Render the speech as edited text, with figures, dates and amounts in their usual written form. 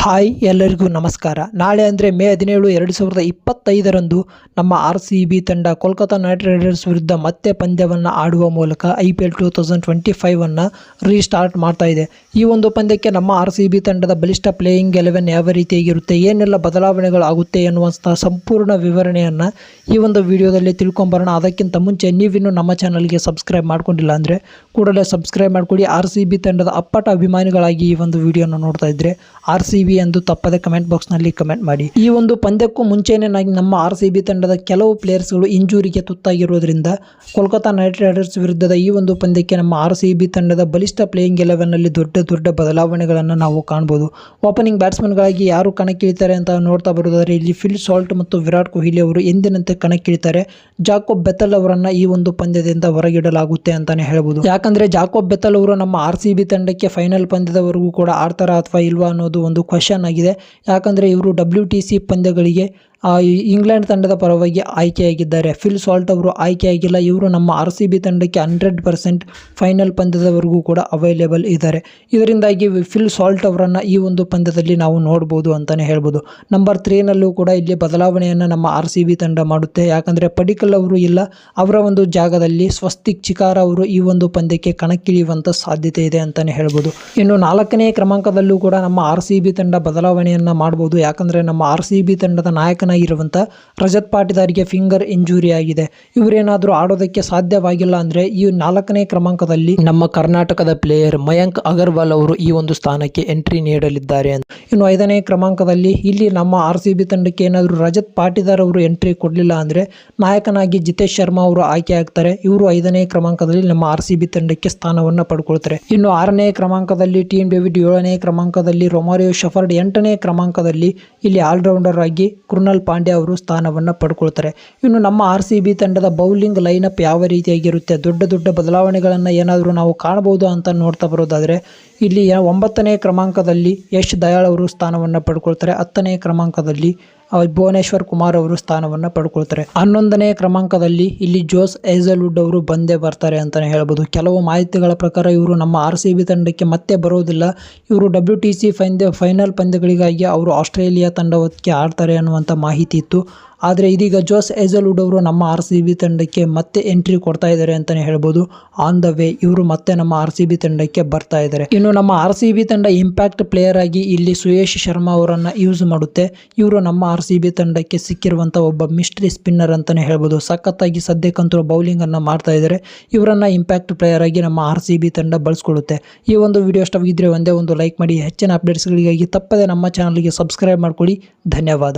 Hi ಎಲ್ಲರಿಗೂ ನಮಸ್ಕಾರ. ನಾಳೆ ಅಂದರೆ ಮೇ 17, 2025ರಂದು ನಮ್ಮ RCB ತಂಡ ಕೋಲ್ಕತಾ ನೈಟ್ ರೈಡರ್ಸ್ ವಿರುದ್ಧ ಮತ್ತೆ ಪಂದ್ಯವನ್ನು ಆಡುವ ಮೂಲಕ IPL 2025 ರೀಸ್ಟಾರ್ಟ್ ಮಾಡ್ತಾ ಇದೆ. ಈ ಒಂದು ಪಂದ್ಯಕ್ಕೆ ನಮ್ಮ RCB ತಂಡದ ಬಲಿಷ್ಠ ಪ್ಲೇಯಿಂಗ್ 11 ಯಾವ ರೀತಿಯಾಗಿರುತ್ತೆ, ಏನೆಲ್ಲ ಬದಲಾವಣೆಗಳು ಆಗುತ್ತೆ ಎನ್ನುವಂಥ ಸಂಪೂರ್ಣ ವಿವರಣೆಯನ್ನು ಈ ಒಂದು ವಿಡಿಯೋದಲ್ಲಿ ತಿಳ್ಕೊಂಬರೋಣ. ಅದಕ್ಕಿಂತ ಮುಂಚೆ ನೀವಿನ್ನೂ ನಮ್ಮ ಚಾನಲ್ಗೆ ಸಬ್ಸ್ಕ್ರೈಬ್ ಮಾಡ್ಕೊಂಡಿಲ್ಲ ಅಂದರೆ ಕೂಡಲೇ ಸಬ್ಸ್ಕ್ರೈಬ್ ಮಾಡ್ಕೊಳ್ಳಿ. RCB ತಂಡದ ಅಪ್ಪಟ ಅಭಿಮಾನಿಗಳಾಗಿ ಈ ಒಂದು ವಿಡಿಯೋನ ನೋಡ್ತಾ ಇದ್ದರೆ RCB ಎಂದು ತಪ್ಪದೆ ಕಮೆಂಟ್ ಬಾಕ್ಸ್ನಲ್ಲಿ ಕಮೆಂಟ್ ಮಾಡಿ. ಈ ಒಂದು ಪಂದ್ಯಕ್ಕೂ ಮುಂಚೆನೇ ನಮ್ಮ RCB ತಂಡದ ಕೆಲವು ಪ್ಲೇಯರ್ಸ್ಗಳು ಇಂಜುರಿಗೆ ತುತ್ತಾಗಿರೋದ್ರಿಂದ ಕೋಲ್ಕತಾ ನೈಟ್ ರೈಡರ್ಸ್ ವಿರುದ್ಧದ ಈ ಒಂದು ಪಂದ್ಯಕ್ಕೆ ನಮ್ಮ RCB ತಂಡದ ಬಲಿಷ್ಠ ಪ್ಲೇಯಿಂಗ್ 11ನಲ್ಲಿ ದೊಡ್ಡ ಬದಲಾವಣೆಗಳನ್ನು ನಾವು ಕಾಣ್ಬೋದು. ಓಪನಿಂಗ್ ಬ್ಯಾಟ್ಸ್ಮನ್ಗಳಾಗಿ ಯಾರು ಕಣಕ್ಕಿಳಿತಾರೆ ಅಂತ ನೋಡ್ತಾ ಬರೋದಾದರೆ ಇಲ್ಲಿ ಫಿಲ್ ಸಾಲ್ಟ್ ಮತ್ತು ವಿರಾಟ್ ಕೊಹ್ಲಿ ಅವರು ಎಂದಿನಂತೆ ಕಣಕ್ಕಿಳಿತಾರೆ. ಜಾಕೋಬ್ ಬೆಥೆಲ್ ಅವರನ್ನು ಈ ಒಂದು ಪಂದ್ಯದಿಂದ ಹೊರಗಿಡಲಾಗುತ್ತೆ ಅಂತಾನೆ ಹೇಳ್ಬೋದು. ಯಾಕಂದ್ರೆ ಜಾಕೋಬ್ ಬೆಥೆಲ್ ಅವರು ನಮ್ಮ RCB ತಂಡಕ್ಕೆ ಫೈನಲ್ ಪಂದ್ಯದವರೆಗೂ ಕೂಡ ಆಡ್ತಾರ ಅಥವಾ ಇಲ್ವಾ ಅನ್ನೋದು ಒಂದು ಕ್ವಶನ್ ಆಗಿದೆ. ಯಾಕಂದರೆ ಇವರು WTC ಪಂದ್ಯಗಳಿಗೆ ಇಂಗ್ಲೆಂಡ್ ತಂಡದ ಪರವಾಗಿ ಆಯ್ಕೆಯಾಗಿದ್ದಾರೆ. ಫಿಲ್ ಸಾಲ್ಟ್ ಅವರು ಆಯ್ಕೆಯಾಗಿಲ್ಲ. ಇವರು ನಮ್ಮ RCB ತಂಡಕ್ಕೆ 100% ಫೈನಲ್ ಪಂದ್ಯದವರೆಗೂ ಕೂಡ ಅವೈಲೇಬಲ್ ಇದ್ದಾರೆ. ಇದರಿಂದಾಗಿ ಫಿಲ್ ಸಾಲ್ಟ್ ಅವರನ್ನು ಈ ಒಂದು ಪಂದ್ಯದಲ್ಲಿ ನಾವು ನೋಡ್ಬೋದು ಅಂತಲೇ ಹೇಳ್ಬೋದು. ನಂಬರ್ 3ನಲ್ಲೂ ಕೂಡ ಇಲ್ಲಿ ಬದಲಾವಣೆಯನ್ನು ನಮ್ಮ RCB ತಂಡ ಮಾಡುತ್ತೆ. ಯಾಕಂದರೆ ಪಡಿಕಲ್ ಅವರು ಇಲ್ಲ, ಅವರ ಒಂದು ಜಾಗದಲ್ಲಿ ಸ್ವಸ್ತಿಕ್ ಚಿಕಾರ ಅವರು ಈ ಒಂದು ಪಂದ್ಯಕ್ಕೆ ಕಣಕ್ಕಿಳಿಯುವಂಥ ಸಾಧ್ಯತೆ ಇದೆ ಅಂತಲೇ ಹೇಳ್ಬೋದು. ಇನ್ನು 4ನೇ ಕ್ರಮಾಂಕದಲ್ಲೂ ಕೂಡ ನಮ್ಮ RCB ತಂಡ ಬದಲಾವಣೆಯನ್ನು ಮಾಡ್ಬೋದು. ಯಾಕಂದರೆ ನಮ್ಮ RCB ತಂಡದ ನಾಯಕನಾಗಿರುವಂಥ ರಜತ್ ಪಾಟಿದಾರ್ಗೆ ಫಿಂಗರ್ ಇಂಜುರಿ ಆಗಿದೆ. ಇವರೇನಾದರೂ ಆಡೋದಕ್ಕೆ ಸಾಧ್ಯವಾಗಿಲ್ಲ ಅಂದರೆ ಈ 4ನೇ ಕ್ರಮಾಂಕದಲ್ಲಿ ನಮ್ಮ ಕರ್ನಾಟಕದ ಪ್ಲೇಯರ್ ಮಯಾಂಕ್ ಅಗರ್ವಾಲ್ ಅವರು ಈ ಒಂದು ಸ್ಥಾನಕ್ಕೆ ಎಂಟ್ರಿ ನೀಡಲಿದ್ದಾರೆ ಅಂತ. ಇನ್ನು 5ನೇ ಕ್ರಮಾಂಕದಲ್ಲಿ ಇಲ್ಲಿ ನಮ್ಮ RCB ತಂಡಕ್ಕೆ ಏನಾದರೂ ರಜತ್ ಪಾಟಿದಾರ್ ಅವರು ಎಂಟ್ರಿ ಕೊಡಲಿಲ್ಲ ಅಂದರೆ ನಾಯಕನಾಗಿ ಜಿತೇಶ್ ಶರ್ಮಾ ಅವರು ಆಯ್ಕೆ ಆಗ್ತಾರೆ. ಇವರು 5ನೇ ಕ್ರಮಾಂಕದಲ್ಲಿ ನಮ್ಮ RCB ತಂಡಕ್ಕೆ ಸ್ಥಾನವನ್ನು ಪಡ್ಕೊಳ್ತಾರೆ. ಇನ್ನು 6ನೇ ಕ್ರಮಾಂಕದಲ್ಲಿ ಟೀಮ್ ಡೇವಿಡ್, 7ನೇ ಕ್ರಮಾಂಕದಲ್ಲಿ ರೊಮಾರಿಯೋ ಶಫರ್ಡ್, 8ನೇ ಕ್ರಮಾಂಕದಲ್ಲಿ ಇಲ್ಲಿ ಆಲ್ರೌಂಡರ್ ಆಗಿ ಕೃಣಾಲ್ ಪಾಂಡ್ಯ ಅವರು ಸ್ಥಾನವನ್ನು ಪಡ್ಕೊಳ್ತಾರೆ. ಇನ್ನು ನಮ್ಮ RCB ತಂಡದ ಬೌಲಿಂಗ್ ಲೈನಪ್ ಯಾವ ರೀತಿಯಾಗಿರುತ್ತೆ, ದೊಡ್ಡ ಬದಲಾವಣೆಗಳನ್ನು ಏನಾದರೂ ನಾವು ಕಾಣಬಹುದು ಅಂತ ನೋಡ್ತಾ ಬರೋದಾದರೆ ಇಲ್ಲಿ 9ನೇ ಕ್ರಮಾಂಕದಲ್ಲಿ ಯಶ್ ದಯಾಳ್ ಅವರು ಸ್ಥಾನವನ್ನು ಪಡ್ಕೊಳ್ತಾರೆ. 10ನೇ ಕ್ರಮಾಂಕದಲ್ಲಿ ಭುವನೇಶ್ವರ್ ಕುಮಾರ್ ಅವರು ಸ್ಥಾನವನ್ನು ಪಡ್ಕೊಳ್ತಾರೆ. 11ನೇ ಕ್ರಮಾಂಕದಲ್ಲಿ ಇಲ್ಲಿ ಜೋಸ್ ಹೇಜಲ್ವುಡ್ ಅವರು ಬಂದೇ ಬರ್ತಾರೆ ಅಂತಲೇ ಹೇಳ್ಬೋದು. ಕೆಲವು ಮಾಹಿತಿಗಳ ಪ್ರಕಾರ ಇವರು ನಮ್ಮ RCB ತಂಡಕ್ಕೆ ಮತ್ತೆ ಬರೋದಿಲ್ಲ. ಇವರು WTC ಫೈನಲ್ ಪಂದ್ಯಗಳಿಗಾಗಿ ಅವರು ಆಸ್ಟ್ರೇಲಿಯಾ ತಂಡಕ್ಕೆ ಆಡ್ತಾರೆ ಅನ್ನುವಂಥ ಮಾಹಿತಿ ಇತ್ತು. ಆದರೆ ಇದೀಗ ಜೋಸ್ ಹೇಜಲ್ವುಡ್ ಅವರು ನಮ್ಮ RCB ತಂಡಕ್ಕೆ ಮತ್ತೆ ಎಂಟ್ರಿ ಕೊಡ್ತಾ ಇದ್ದಾರೆ ಅಂತಲೇ ಹೇಳ್ಬೋದು. ಆನ್ ದ ವೇ ಇವರು ಮತ್ತೆ ನಮ್ಮ RCB ತಂಡಕ್ಕೆ ಬರ್ತಾ ಇದ್ದಾರೆ. ಇನ್ನು ನಮ್ಮ RCB ತಂಡ ಇಂಪ್ಯಾಕ್ಟ್ ಪ್ಲೇಯರ್ ಆಗಿ ಇಲ್ಲಿ ಸುಯೇಶ್ ಶರ್ಮಾ ಅವರನ್ನು ಯೂಸ್ ಮಾಡುತ್ತೆ. ಇವರು ನಮ್ಮ RCB ತಂಡಕ್ಕೆ ಸಿಕ್ಕಿರುವಂಥ ಒಬ್ಬ ಮಿಸ್ಟ್ರಿ ಸ್ಪಿನ್ನರ್ ಅಂತಲೇ ಹೇಳ್ಬೋದು. ಸಖತ್ತಾಗಿ ಸದ್ಯಕ್ಕಂತೂ ಬೌಲಿಂಗನ್ನು ಮಾಡ್ತಾ ಇದ್ದಾರೆ. ಇವರನ್ನು ಇಂಪ್ಯಾಕ್ಟ್ ಪ್ಲೇಯರ್ ಆಗಿ ನಮ್ಮ RCB ತಂಡ ಬಳಸ್ಕೊಳ್ಳುತ್ತೆ. ಈ ಒಂದು ವಿಡಿಯೋ ಇಷ್ಟವಾಗಿದ್ದರೆ ಒಂದೇ ಒಂದು ಲೈಕ್ ಮಾಡಿ. ಹೆಚ್ಚಿನ ಅಪ್ಡೇಟ್ಸ್ಗಳಿಗಾಗಿ ತಪ್ಪದೆ ನಮ್ಮ ಚಾನಲ್ಗೆ ಸಬ್ಸ್ಕ್ರೈಬ್ ಮಾಡ್ಕೊಳ್ಳಿ. ಧನ್ಯವಾದ.